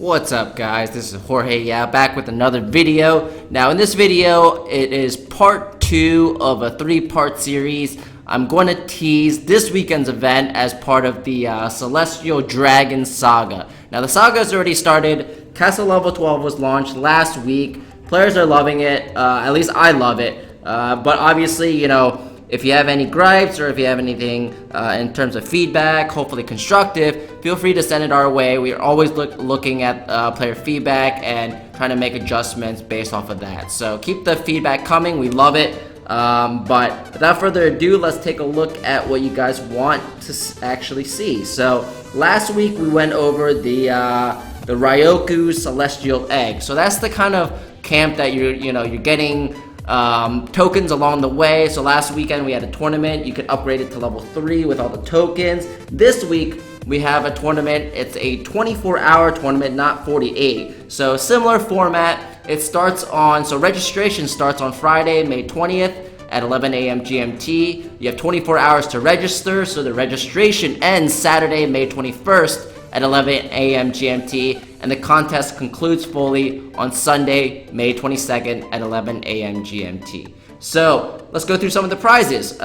What's up, guys? This is Jorge, back with another video. Now in this video, it is part 2 of a 3-part series. I'm going to tease this weekend's event as part of the Celestial Dragon Saga. Now the saga has already started. Castle Level 12 was launched last week. Players are loving it, at least I love it. But obviously, you know, if you have any gripes or if you have anything in terms of feedback, hopefully constructive, feel free to send it our way. We are always looking at player feedback and trying to make adjustments based off of that. So keep the feedback coming. We love it. But without further ado, let's take a look at what you guys want to actually see. So last week we went over the Ryoku Celestial Egg. So that's the kind of camp that you're getting tokens along the way. So last weekend we had a tournament. You could upgrade it to level 3 with all the tokens. This week we have a tournament. It's a 24-hour tournament, not 48. So similar format. It starts on, so registration starts on Friday, May 20th at 11 a.m. GMT. You have 24 hours to register. So the registration ends Saturday, May 21st at 11 a.m. GMT, and the contest concludes fully on Sunday, May 22nd at 11 a.m. GMT. So let's go through some of the prizes.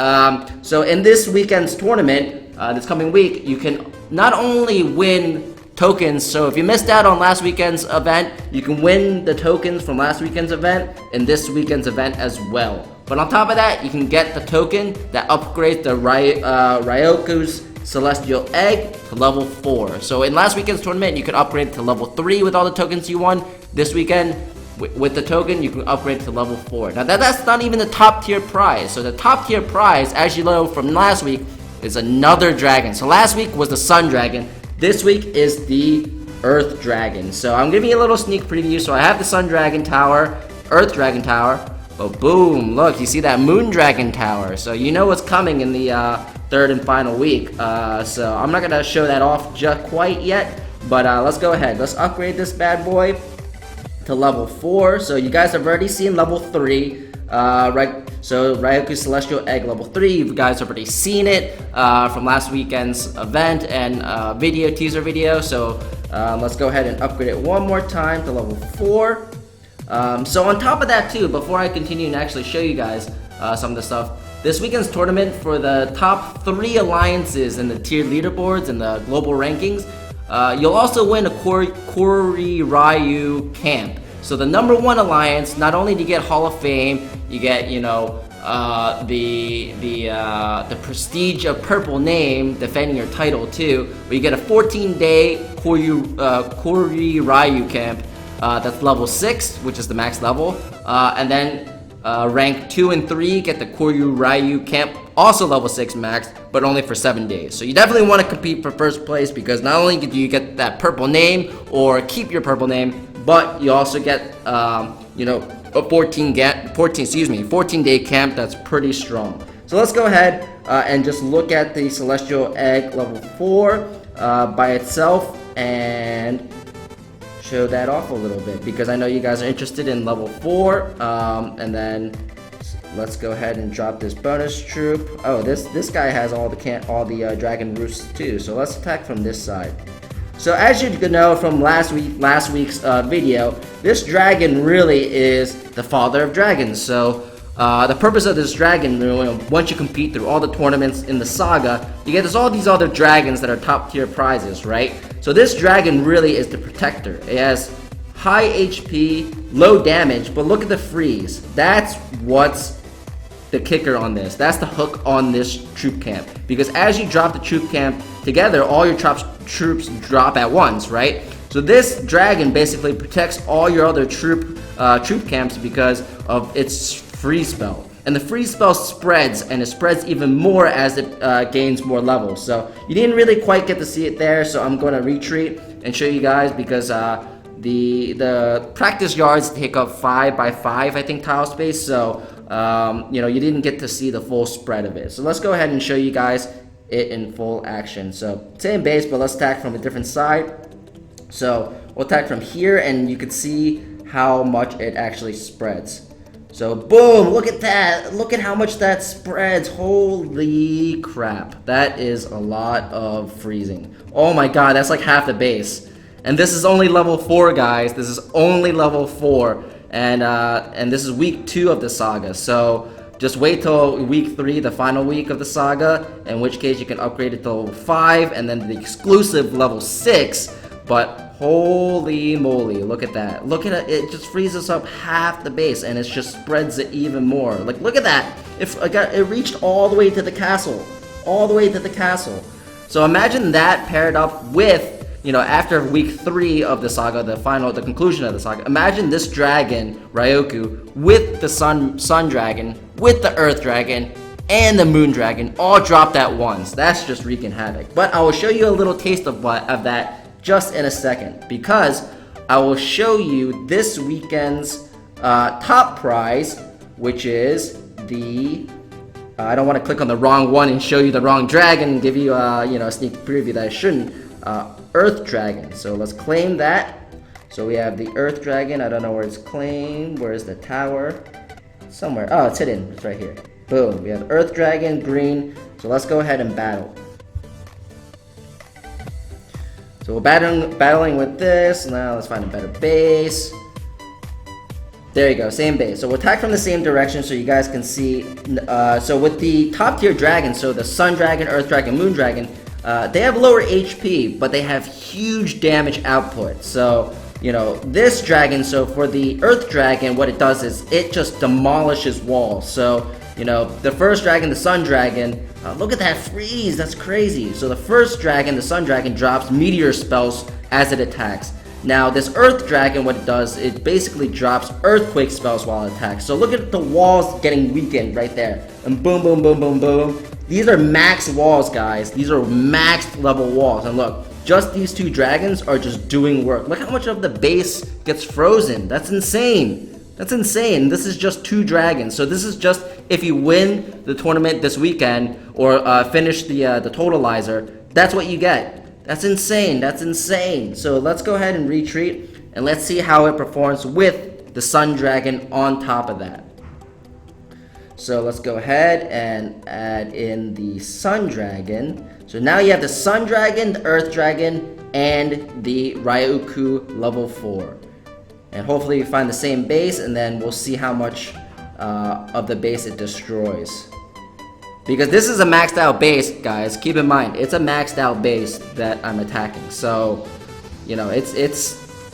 So in this weekend's tournament, this coming week, you can not only win tokens, so if you missed out on last weekend's event, you can win the tokens from last weekend's event in this weekend's event as well. But on top of that, you can get the token that upgrades the Ryoku's Celestial Egg to level 4. So in last weekend's tournament, you could upgrade to level 3 with all the tokens you won. This weekend, with the token, you can upgrade to level 4. Now that's not even the top tier prize. So the top tier prize, as you know from last week, is another dragon. So last week was the Sun Dragon. This week is the Earth Dragon. So I'm giving you a little sneak preview. So I have the Sun Dragon Tower, Earth Dragon Tower. But boom, look, you see that Moon Dragon Tower. So you know what's coming in the third and final week. So I'm not gonna show that off just quite yet, but let's go ahead. Let's upgrade this bad boy to level 4. So you guys have already seen level 3, right? So Ryoku Celestial Egg level 3. You guys have already seen it from last weekend's event and teaser video. So let's go ahead and upgrade it one more time to level 4. So on top of that too, before I continue and actually show you guys some of the stuff, this weekend's tournament for the top 3 alliances in the tiered leaderboards and the global rankings, you'll also win a Kori Ryu camp. So the number 1 alliance, not only do you get Hall of Fame, you get, you know, the prestige of purple name defending your title too, but you get a 14-day Kori Ryu camp. That's level 6, which is the max level, and then rank 2 and 3 get the Koryu Ryu camp, also level 6 max, but only for 7 days. So you definitely want to compete for first place, because not only do you get that purple name or keep your purple name, but you also get you know, a 14-day camp that's pretty strong. So let's go ahead and just look at the Celestial Egg level 4 by itself and show that off a little bit, because I know you guys are interested in level 4. And then let's go ahead and drop this bonus troop. Oh, this guy has all the dragon roosts too. So let's attack from this side. So as you know from last week's video, this dragon really is the father of dragons. So the purpose of this dragon, once you compete through all the tournaments in the saga, you get all these other dragons that are top tier prizes, right? So this dragon really is the protector. It has high HP, low damage, but look at the freeze. That's what's the kicker on this. That's the hook on this troop camp. Because as you drop the troop camp together, all your troops drop at once, right? So this dragon basically protects all your other troop camps because of its freeze spell. And the freeze spell spreads, and it spreads even more as it gains more levels. So you didn't really quite get to see it there, so I'm going to retreat and show you guys, because the practice yards take up 5 by 5, I think, tile space. So you know, you didn't get to see the full spread of it. So let's go ahead and show you guys it in full action. So same base, but let's attack from a different side. So we'll attack from here, and you can see how much it actually spreads. So boom, look at that. Look at how much that spreads. Holy crap. That is a lot of freezing. Oh my god, that's like half the base. And this is only level 4, guys. This is only level 4. And this is week 2 of the saga. So just wait till week 3, the final week of the saga, in which case you can upgrade it to level 5 and then the exclusive level 6. But holy moly, look at that. Look at it, it just freezes up half the base and it just spreads it even more. Like, look at that. It reached all the way to the castle. All the way to the castle. So imagine that paired up with, you know, after week 3 of the saga, the conclusion of the saga. Imagine this dragon, Ryoku, with the sun dragon, with the earth dragon, and the moon dragon, all dropped at once. That's just wreaking havoc. But I will show you a little taste of that just in a second, because I will show you this weekend's top prize, which is the I don't want to click on the wrong one and show you the wrong dragon and give you a sneak preview that I shouldn't. Earth dragon. So let's claim that. So we have the earth dragon. I don't know where it's claimed. Where's the tower? Somewhere. Oh, it's hidden. It's right here. Boom. We have earth dragon, green. So let's go ahead and battle. So we're battling with this. Now let's find a better base. There you go, same base. So we'll attack from the same direction so you guys can see. So with the top tier dragons, so the sun dragon, earth dragon, moon dragon, they have lower HP, but they have huge damage output. So, you know, this dragon, so for the earth dragon, what it does is it just demolishes walls. So, you know, the first dragon, the sun dragon, look at that freeze, that's crazy. So the first dragon, the sun dragon, drops meteor spells as it attacks. Now this earth dragon, what it does, it basically drops earthquake spells while it attacks. So look at the walls getting weakened right there. And boom, boom, boom, boom, boom. These are max walls, guys. These are max level walls. And look, just these 2 dragons are just doing work. Look how much of the base gets frozen. That's insane. That's insane. This is just 2 dragons. So this is just if you win the tournament this weekend or finish the totalizer, that's what you get. That's insane. That's insane. So let's go ahead and retreat and let's see how it performs with the sun dragon on top of that. So let's go ahead and add in the sun dragon. So now you have the sun dragon, the earth dragon, and the Ryoku level 4. And hopefully you find the same base, and then we'll see how much of the base it destroys. Because this is a maxed out base, guys. Keep in mind, it's a maxed out base that I'm attacking. So, you know, it's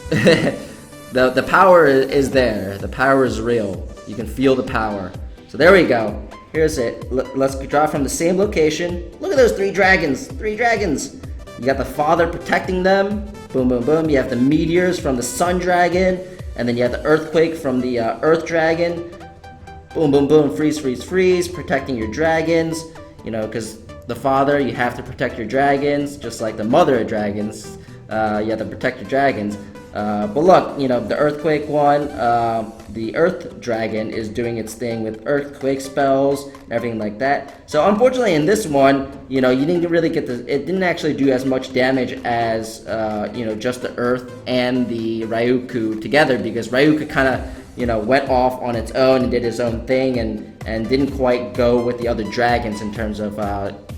the power is there. The power is real. You can feel the power. So there we go. Here's it. Let's draw from the same location. Look at those 3 dragons. 3 dragons. You got the father protecting them. Boom, boom, boom. You have the meteors from the sun dragon. And then you have the earthquake from the earth dragon. Boom, boom, boom. Freeze, freeze, freeze. Protecting your dragons. You know, because the father, you have to protect your dragons. Just like the mother of dragons. You have to protect your dragons. But look, you know, the earthquake one, the earth dragon is doing its thing with earthquake spells and everything like that. So unfortunately in this one, you know, you didn't really get it didn't actually do as much damage as, you know, just the earth and the Ryoku together, because Ryoku kind of, you know, went off on its own and did his own thing and didn't quite go with the other dragons in terms of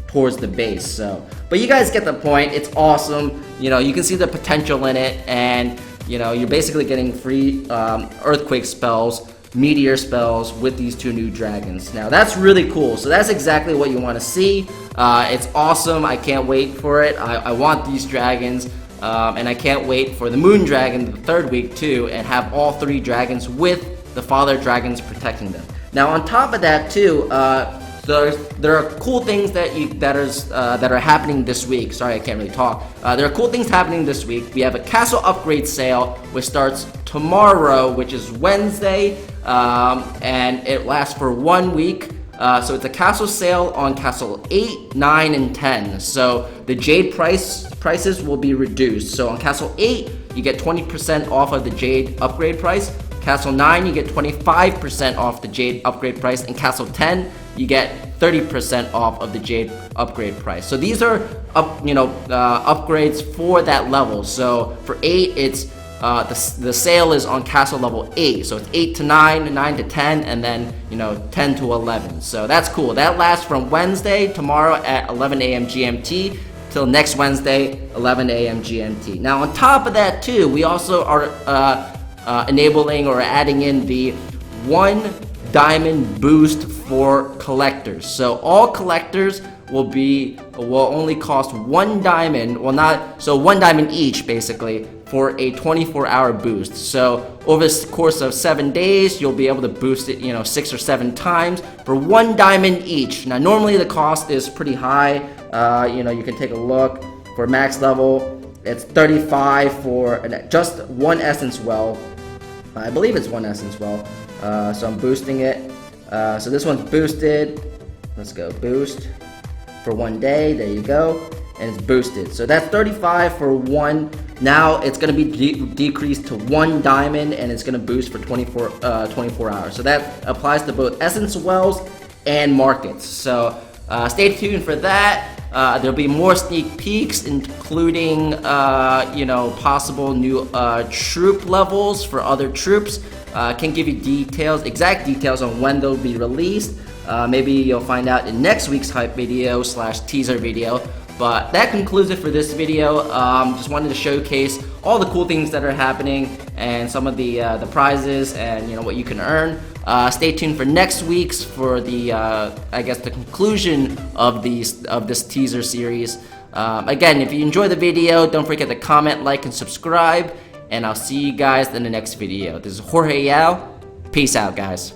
towards the base. So, but you guys get the point. It's awesome. You know, you can see the potential in it, and you know, you're basically getting free earthquake spells, meteor spells with these 2 new dragons. Now that's really cool. So that's exactly what you want to see. It's awesome. I can't wait for it. I want these dragons. And I can't wait for the moon dragon the 3rd week too, and have all 3 dragons with the father dragons protecting them. Now on top of that too, there are cool things that are happening this week. Sorry, I can't really talk. There are cool things happening this week. We have a castle upgrade sale, which starts tomorrow, which is Wednesday, and it lasts for 1 week. So it's a castle sale on castle 8, 9, and 10. So the jade prices will be reduced. So on castle 8, you get 20% off of the jade upgrade price. Castle 9, you get 25% off the jade upgrade price. And castle 10, you get 30% off of the jade upgrade price. So these are upgrades for that level. So for 8, it's the sale is on castle level 8, so it's 8 to 9, 9 to 10, and then 10 to 11. So that's cool. That lasts from Wednesday, tomorrow at 11 a.m. GMT till next Wednesday, 11 a.m. GMT. Now, on top of that too, we also are enabling or adding in the 1 diamond boost for collectors. So all collectors will only cost 1 diamond, well not, so 1 diamond each basically, for a 24-hour boost. So over the course of 7 days, you'll be able to boost it, 6 or 7 times for 1 diamond each. Now normally the cost is pretty high. You can take a look. For max level, it's 35 for just 1 essence well. I believe it's 1 essence well. So I'm boosting it. So this one's boosted. Let's go boost for 1 day. There you go. And it's boosted. So that's 35 for 1. Now it's going to be decreased to 1 diamond, and it's going to boost for 24 hours. So that applies to both essence wells and markets. So stay tuned for that. There'll be more sneak peeks, including possible new troop levels for other troops. Can't give you exact details on when they'll be released. Maybe you'll find out in next week's hype video / teaser video. But that concludes it for this video. Just wanted to showcase all the cool things that are happening and some of the prizes and what you can earn. Stay tuned for next week's for the the conclusion of this teaser series. Again, if you enjoy the video, don't forget to comment, like, and subscribe. And I'll see you guys in the next video. This is Jorge Yao. Peace out, guys.